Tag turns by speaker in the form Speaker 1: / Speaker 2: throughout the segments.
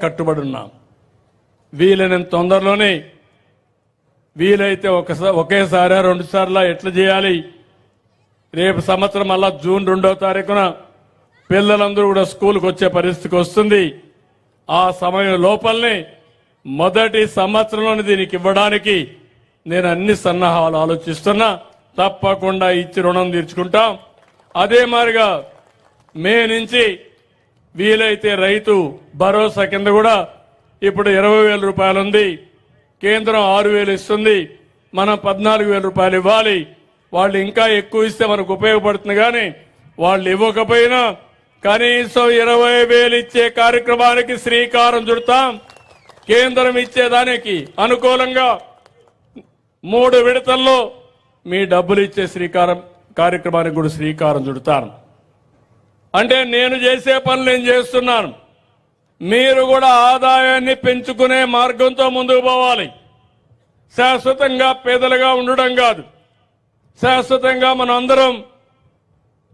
Speaker 1: కట్టుబడి ఉన్నాం. వీలైనంత తొందరలోనే వీలైతే ఒకేసారి 2 సార్లు ఎట్లా చేయాలి, రేపు సంవత్సరం మళ్ళా జూన్ 2వ తారీఖున పిల్లలందరూ కూడా స్కూల్కి వచ్చే పరిస్థితికి వస్తుంది. ఆ సమయం లోపలనే మొదటి సంవత్సరంలోనే దీనికి ఇవ్వడానికి నేను అన్ని సన్నాహాలు ఆలోచిస్తున్నా. తప్పకుండా ఇచ్చి రుణం తీర్చుకుంటాం. అదే మాదిరిగా మే నుంచి వీలైతే రైతు భరోసా కింద కూడా ఇప్పుడు 20,000 రూపాయలు ఉంది. కేంద్రం 6,000 ఇస్తుంది, మనం 14,000 రూపాయలు ఇవ్వాలి. వాళ్ళు ఇంకా ఎక్కువ ఇస్తే మనకు ఉపయోగపడుతుంది. కానీ వాళ్ళు ఇవ్వకపోయినా కనీసం 20,000 ఇచ్చే కార్యక్రమానికి శ్రీకారం చుడతాం. కేంద్రం ఇచ్చేదానికి అనుకూలంగా 3 విడతల్లో మీ డబ్బులు ఇచ్చే కార్యక్రమానికి కూడా శ్రీకారం చుడతాను. అంటే నేను చేసే పనులు నేను చేస్తున్నాను. మీరు కూడా ఆదాయాన్ని పెంచుకునే మార్గంతో ముందుకు పోవాలి. శాశ్వతంగా పేదలుగా ఉండడం కాదు, శాశ్వతంగా మనం అందరం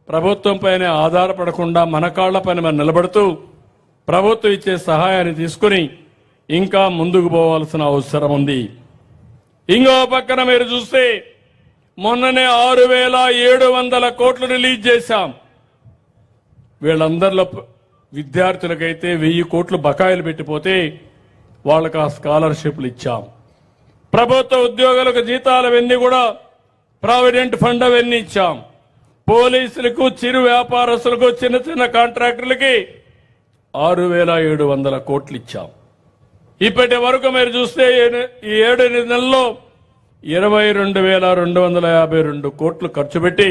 Speaker 1: ప్రభుత్వం పైన ఆధారపడకుండా మన కాళ్ల పైన మనం నిలబడుతూ ప్రభుత్వం ఇచ్చే సహాయాన్ని తీసుకుని ఇంకా ముందుకు పోవాల్సిన అవసరం ఉంది. ఇంకో పక్కన మీరు చూస్తే మొన్ననే 6,700 కోట్లు రిలీజ్ చేశాం. వీళ్ళందరిలో విద్యార్థులకైతే 1000 కోట్లు బకాయిలు పెట్టిపోతే వాళ్ళకు ఆ స్కాలర్షిప్లు ఇచ్చాం. ప్రభుత్వ ఉద్యోగులకు జీతాలు అవన్నీ కూడా ప్రావిడెంట్ ఫండ్ అవన్నీ ఇచ్చాం. పోలీసులకు, చిరు వ్యాపారస్తులకు, చిన్న చిన్న కాంట్రాక్టర్లకి 6,700 కోట్లు ఇచ్చాం. ఇప్పటి వరకు మీరు చూస్తే ఈ 7-8 నెలల్లో 22,252 కోట్లు ఖర్చు పెట్టి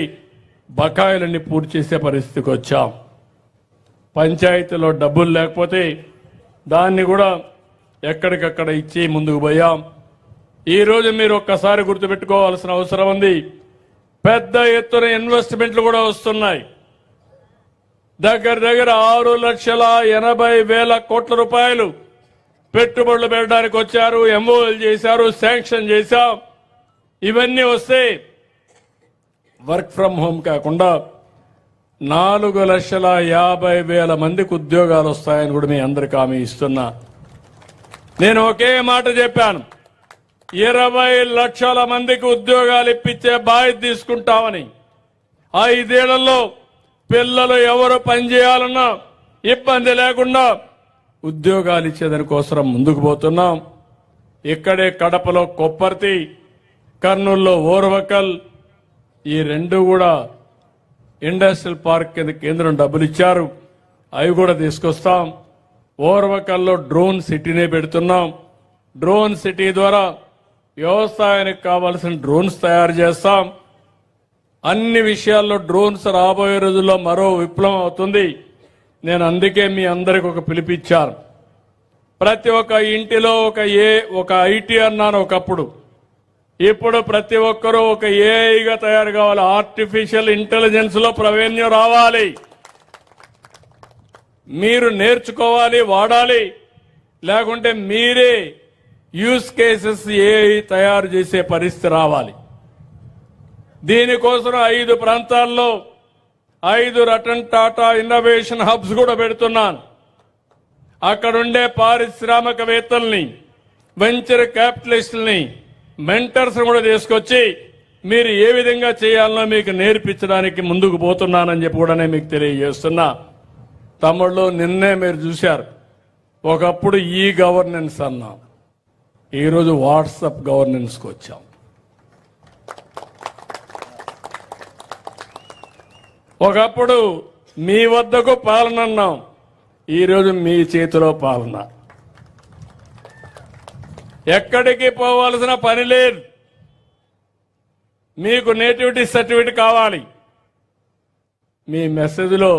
Speaker 1: బకాయిలన్నీ పూర్తి చేసే పరిస్థితికి వచ్చాం. పంచాయతీలో డబ్బులు లేకపోతే దాన్ని కూడా ఎక్కడికక్కడ ఇచ్చి ముందుకు పోయాం. ఈరోజు మీరు ఒక్కసారి గుర్తుపెట్టుకోవాల్సిన అవసరం ఉంది. పెద్ద ఎత్తున ఇన్వెస్ట్మెంట్లు కూడా వస్తున్నాయి. దగ్గర 6,80,000 కోట్ల రూపాయలు పెట్టుబడులు పెట్టడానికి వచ్చారు. ఎంఓఎల్ చేశారు, శాంక్షన్ చేశాం. ఇవన్నీ వస్తే వర్క్ ఫ్రం హోమ్ కాకుండా 4,50,000 మందికి ఉద్యోగాలు వస్తాయని కూడా మీ అందరికీ హామీ ఇస్తున్నా. నేను ఒకే మాట చెప్పాను, 20 లక్షల మందికి ఉద్యోగాలు ఇప్పించే బాధ్యత తీసుకుంటామని. 5 ఏళ్లలో పిల్లలు ఎవరు పనిచేయాలన్నా ఇబ్బంది లేకుండా ఉద్యోగాలు ఇచ్చేదానికోసం ముందుకు పోతున్నాం. ఇక్కడే కడపలో కొప్పర్తి, కర్నూలులో ఓర్వకల్, ఈ 2 కూడా ఇండస్ట్రియల్ పార్క్ కింద కేంద్రం డబ్బులు ఇచ్చారు. అవి కూడా తీసుకొస్తాం. ఓర్వకల్లో డ్రోన్ సిటీనే పెడుతున్నాం. డ్రోన్ సిటీ ద్వారా వ్యవసాయానికి కావాల్సిన డ్రోన్స్ తయారు చేస్తాం. అన్ని విషయాల్లో డ్రోన్స్ రాబోయే రోజుల్లో మరో విప్లవం అవుతుంది. నేను అందుకే మీ అందరికి ఒక పిలిపిచ్చాను. ప్రతి ఒక్క ఇంటిలో ఒక ఐటీ అన్నాను ఒకప్పుడు. ఇప్పుడు ప్రతి ఒక్కరూ ఒక ఏఐగా తయారు కావాలి. ఆర్టిఫిషియల్ ఇంటెలిజెన్స్ లో ప్రావీణ్యం రావాలి. మీరు నేర్చుకోవాలి, వాడాలి. లేకుంటే మీరే యూజ్ కేసెస్ ఏఐ తయారు చేసే పరిస్థితి రావాలి. దీనికోసం 5 ప్రాంతాల్లో 5 రతన్ టాటా ఇన్నోవేషన్ హబ్స్ కూడా పెడుతున్నాను. అక్కడుండే పారిశ్రామికవేత్తల్ని, వెంచర్ క్యాపిటలిస్టుల్ని, మెంటర్స్ కూడా తీసుకొచ్చి మీరు ఏ విధంగా చేయాలనో మీకు నేర్పించడానికి ముందుకు పోతున్నానని చెప్పి కూడా నేను మీకు తెలియజేస్తున్నా. తమ్ముళ్ళు, నిన్నే మీరు చూశారు, ఒకప్పుడు ఈ గవర్నెన్స్ అన్నాం, ఈరోజు వాట్సాప్ గవర్నెన్స్కి వచ్చాం. ఒకప్పుడు మీ వద్దకు పాలన అన్నాం, ఈరోజు మీ చేతిలో పాలన. ఎక్కడికి పోవాల్సిన పని లేదు. మీకు నేటివిటీ సర్టిఫికేట్ కావాలి, మీ మెసేజ్లో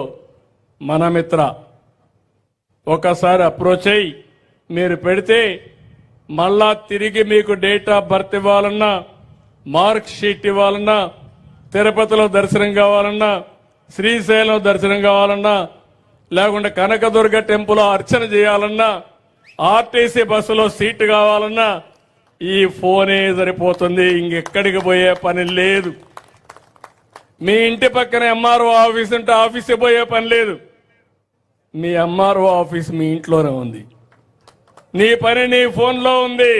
Speaker 1: మన మిత్ర ఒకసారి అప్రోచ్ అయ్యి మీరు పెడితే మళ్ళా తిరిగి మీకు డేట్ ఆఫ్ బర్త్ ఇవ్వాలన్నా, మార్క్ షీట్ ఇవ్వాలన్నా, తిరుపతిలో దర్శనం కావాలన్నా, శ్రీశైలం దర్శనం కావాలన్నా, లేకుంటే కనకదుర్గ టెంపుల్ అర్చన చేయాలన్నా, ఆర్టీసీ బస్సులో సీటు కావాలన్నా ఈ ఫోనే సరిపోతుంది. ఇంకెక్కడికి పోయే పని లేదు. మీ ఇంటి పక్కన ఎంఆర్ఓ ఆఫీస్ ఉంటే ఆఫీస్కి పోయే పని లేదు. మీ ఎంఆర్ఓ ఆఫీస్ మీ ఇంట్లోనే ఉంది. నీ పని నీ ఫోన్లో ఉంది.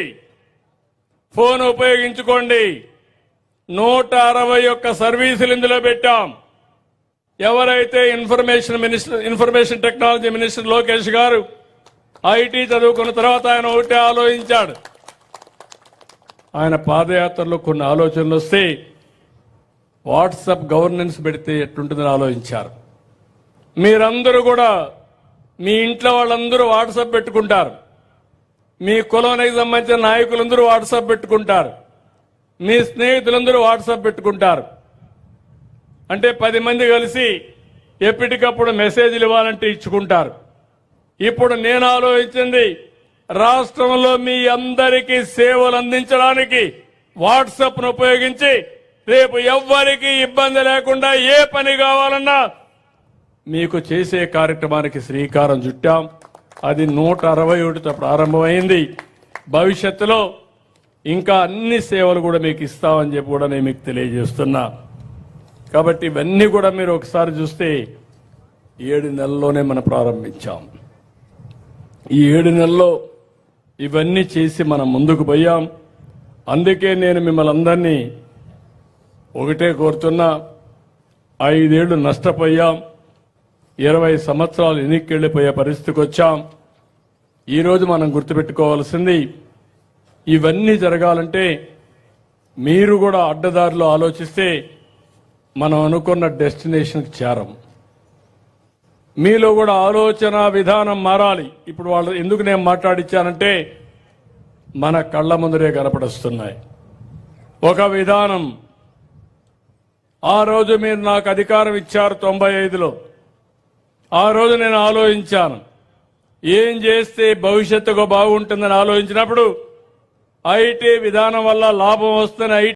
Speaker 1: ఫోన్ ఉపయోగించుకోండి. 161 సర్వీసులు ఇందులో పెట్టాం. ఎవరైతే ఇన్ఫర్మేషన్ టెక్నాలజీ మినిస్టర్ లోకేష్ గారు ఐటీ చదువుకున్న తర్వాత ఆయన ఒకటే ఆలోచించాడు. ఆయన పాదయాత్రలో కొన్ని ఆలోచనలు వస్తే వాట్సాప్ గవర్నెన్స్ పెడితే ఎట్లుంటుందని ఆలోచించారు. మీరందరూ కూడా మీ ఇంట్లో వాళ్ళందరూ వాట్సాప్ పెట్టుకుంటారు. మీ కులానికి సంబంధించిన నాయకులందరూ వాట్సాప్ పెట్టుకుంటారు. మీ స్నేహితులందరూ వాట్సాప్ పెట్టుకుంటారు. అంటే 10 మంది కలిసి ఎప్పటికప్పుడు మెసేజ్లు ఇవ్వాలంటే ఇచ్చుకుంటారు. ఇప్పుడు నేను ఆలోచించింది, రాష్ట్రంలో మీ అందరికీ సేవలు అందించడానికి వాట్సాప్ను ఉపయోగించి రేపు ఎవ్వరికీ ఇబ్బంది లేకుండా ఏ పని కావాలన్నా మీకు చేసే కార్యక్రమానికి శ్రీకారం చుట్టాం. అది 161తో ప్రారంభమైంది. భవిష్యత్తులో ఇంకా అన్ని సేవలు కూడా మీకు ఇస్తామని చెప్పి కూడా నేను మీకు తెలియజేస్తున్నా. కాబట్టి ఇవన్నీ కూడా మీరు ఒకసారి చూస్తే 7 నెలల్లోనే మనం ప్రారంభించాం. ఈ 7 నెలల్లో ఇవన్నీ చేసి మనం ముందుకు పోయాం. అందుకే నేను మిమ్మల్ని అందరినీ ఒకటే కోరుతున్నా, 5 ఏళ్లు నష్టపోయాం, 20 సంవత్సరాలు ఎన్నికెళ్లిపోయే పరిస్థితికి వచ్చాం. ఈరోజు మనం గుర్తుపెట్టుకోవాల్సింది, ఇవన్నీ జరగాలంటే మీరు కూడా అడ్డదారిలో ఆలోచిస్తే మనం అనుకున్న డెస్టినేషన్కి చేరం. మీలో కూడా ఆలోచన విధానం మారాలి. ఇప్పుడు వాళ్ళు ఎందుకు నేను మాట్లాడించానంటే మన కళ్ళ ముందరే కనపడుస్తున్నాయి. ఒక విధానం, ఆ రోజు మీరు నాకు అధికారం ఇచ్చారు 95లో. ఆ రోజు నేను ఆలోచించాను, ఏం చేస్తే భవిష్యత్తుకు బాగుంటుందని ఆలోచించినప్పుడు ఐటీ విధానం వల్ల లాభం వస్తున్న